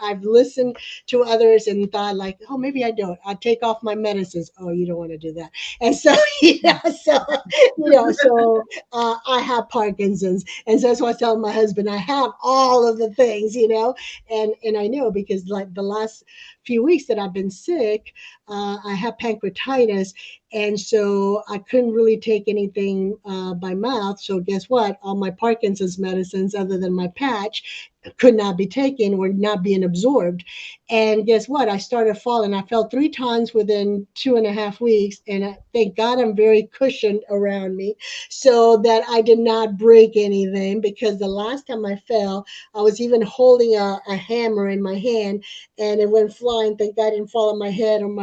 I've listened to others and thought like, oh, maybe I don't. I take off my medicine medicines. Oh, you don't want to do that. And so, I have Parkinson's. And so that's why I tell my husband, I have all of the things, and I know because like the last few weeks that I've been sick, I have pancreatitis. And so I couldn't really take anything by mouth. So guess what? All my Parkinson's medicines, other than my patch, could not be taken, were not being absorbed. And guess what? I started falling. I fell 3 times within 2.5 weeks. And thank God I'm very cushioned around me so that I did not break anything, because the last time I fell, I was even holding a hammer in my hand and it went flying. Thank God I didn't fall on my head or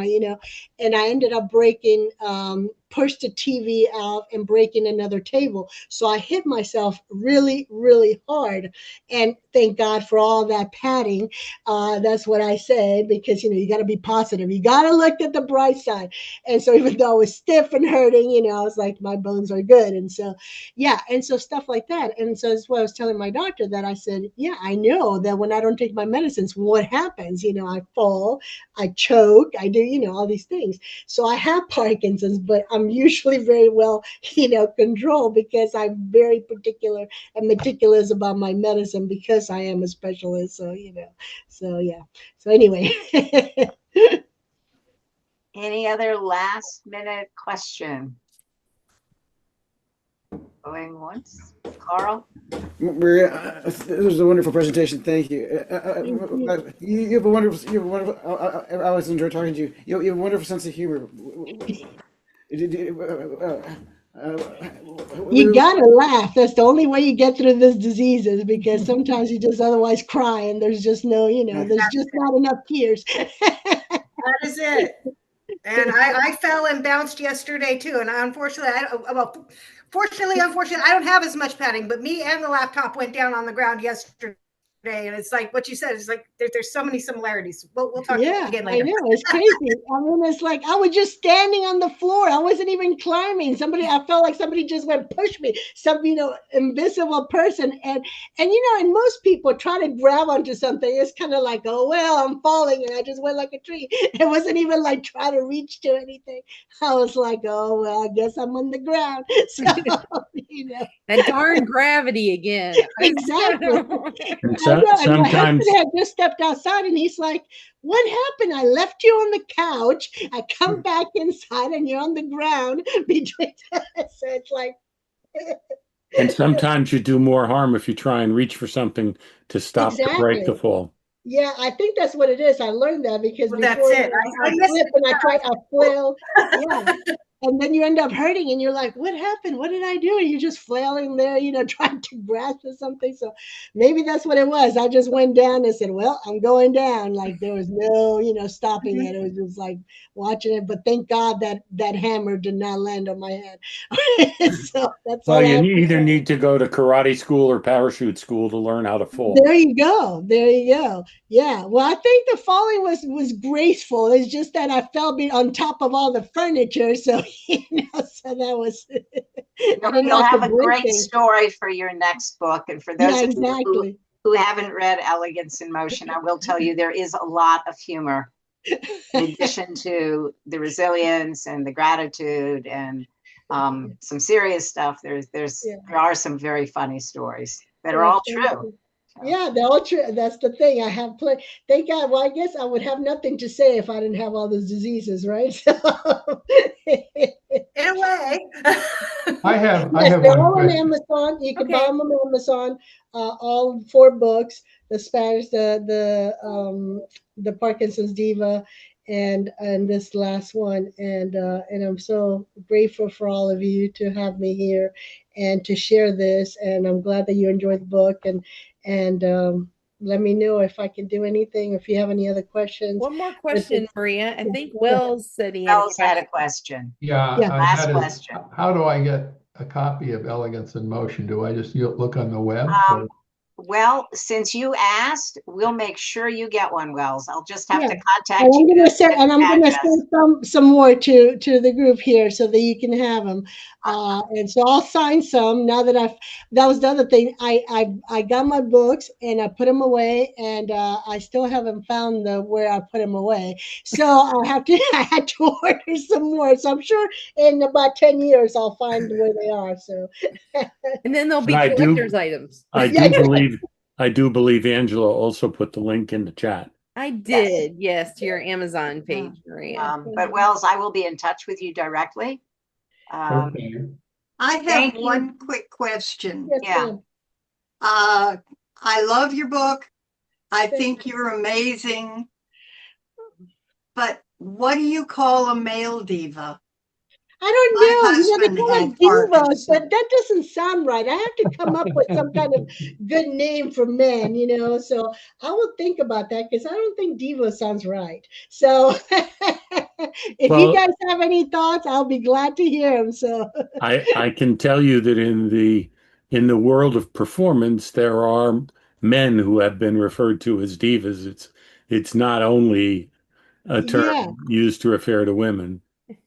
and I ended up breaking, pushed the TV out and breaking another table. So I hit myself really, really hard. And thank God for all that padding. That's what I said, because, you got to be positive. You got to look at the bright side. And so even though I was stiff and hurting, I was like, my bones are good. And so, yeah. And so stuff like that. And so that's what I was telling my doctor, that I said, yeah, I know that when I don't take my medicines, what happens? I fall, I choke, I do, all these things. So I have Parkinson's, but I'm usually very well, controlled, because I'm very particular and meticulous about my medicine, because I am a specialist. So, so yeah. So anyway. Any other last minute question? Going once. Carl? Maria, this was a wonderful presentation. Thank you. You have a wonderful. I always enjoy talking to you. You have a wonderful sense of humor. You gotta laugh. That's the only way you get through this diseases, because sometimes you just otherwise cry and there's just no, there's just not enough tears. That is it. And I fell and bounced yesterday too. And unfortunately, unfortunately, I don't have as much padding, but me and the laptop went down on the ground yesterday. And it's like what you said, it's like there's so many similarities. We'll talk again later. I know, it's crazy. It's like I was just standing on the floor. I wasn't even climbing. I felt like somebody just went push me, some invisible person. And most people try to grab onto something. It's kind of like, oh well, I'm falling and I just went like a tree. It wasn't even like trying to reach to anything. I was like, oh well, I guess I'm on the ground. So that darn gravity again. Exactly. Sometimes my husband had just stepped outside and he's like, what happened? I left you on the couch. I come back inside and you're on the ground between us. So it's like. And sometimes you do more harm if you try and reach for something to stop the break the fall. Yeah, I think that's what it is. I learned that because before that's it. I slip and I flail. Yeah. And then you end up hurting and you're like, what happened? What did I do? And you're just flailing there, trying to grasp at something. So maybe that's what it was. I just went down and said, well, I'm going down. Like there was no, stopping it. It was just like watching it. But thank God that hammer did not land on my head. So that's well, you either need to go to karate school or parachute school to learn how to fall. There you go. There you go. Yeah. Well, I think the falling was graceful. It's just that I fell on top of all the furniture. So so that was. You'll have a great story for your next book, and for those of you who haven't read Elegance in Motion, I will tell you there is a lot of humor, in addition to the resilience and the gratitude and some serious stuff. There are some very funny stories that are all true. Yeah, they're all true. That's the thing. I have plenty. Thank God. Well, I guess I would have nothing to say if I didn't have all those diseases, right? So, in a way. I have they're all one on Amazon. You can buy them on Amazon. All 4 books: the Spanish, the Parkinson's Diva, and this last one. And I'm so grateful for all of you to have me here and to share this. And I'm glad that you enjoyed the book. And let me know if I can do anything, if you have any other questions. One more question, Maria. I think Wells said he had a question. Yeah. Last question. How do I get a copy of Elegance in Motion? Do I just look on the web? Well, since you asked, we'll make sure you get one, Wells. I'll just have to contact and you. I'm gonna send some more to the group here so that you can have them. And so I'll sign some now that that was the other thing. I got my books and I put them away, and I still haven't found where I put them away. So I had to order some more. So I'm sure in about 10 years I'll find where they are. So and then they'll be collector's items. I do believe Angela also put the link in the chat. I did, yes, to your Amazon page, Maria. But Wells, I will be in touch with you directly. Okay. I have one quick question. Yeah. I love your book. I think you're amazing. But what do you call a male diva? I don't know. They call it divas, but that doesn't sound right. I have to come up with some kind of good name for men, So I will think about that because I don't think diva sounds right. So if you guys have any thoughts, I'll be glad to hear them. So I can tell you that in the world of performance, there are men who have been referred to as divas. It's not only a term used to refer to women.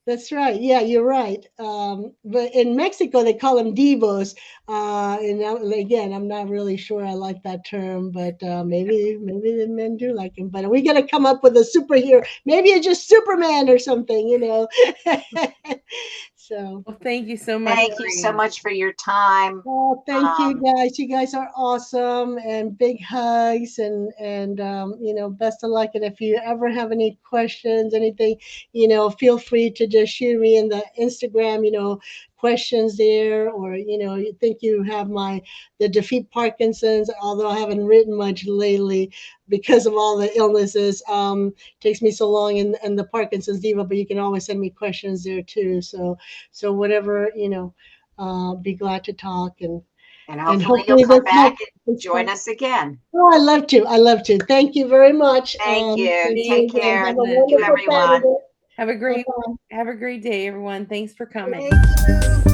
That's right. Yeah, you're right. But in Mexico, they call them divos. And again, I'm not really sure I like that term, but maybe the men do like him. But we got to come up with a superhero. Maybe it's just Superman or something, So, well, thank you so much. Thank you so much for your time. Oh, thank you guys. You guys are awesome, and big hugs, and best of luck. And if you ever have any questions, anything, feel free to just shoot me in the Instagram, questions there, or you think you have the Defeat Parkinson's, although I haven't written much lately because of all the illnesses. Takes me so long in the Parkinson's Diva, but you can always send me questions there too. So whatever, be glad to talk, and hopefully you'll come back and join us again. Oh, I love to. Thank you very much. Thank you. Take care. Have Thank you, everyone. Have a great day, everyone. Thanks for coming. Thank you.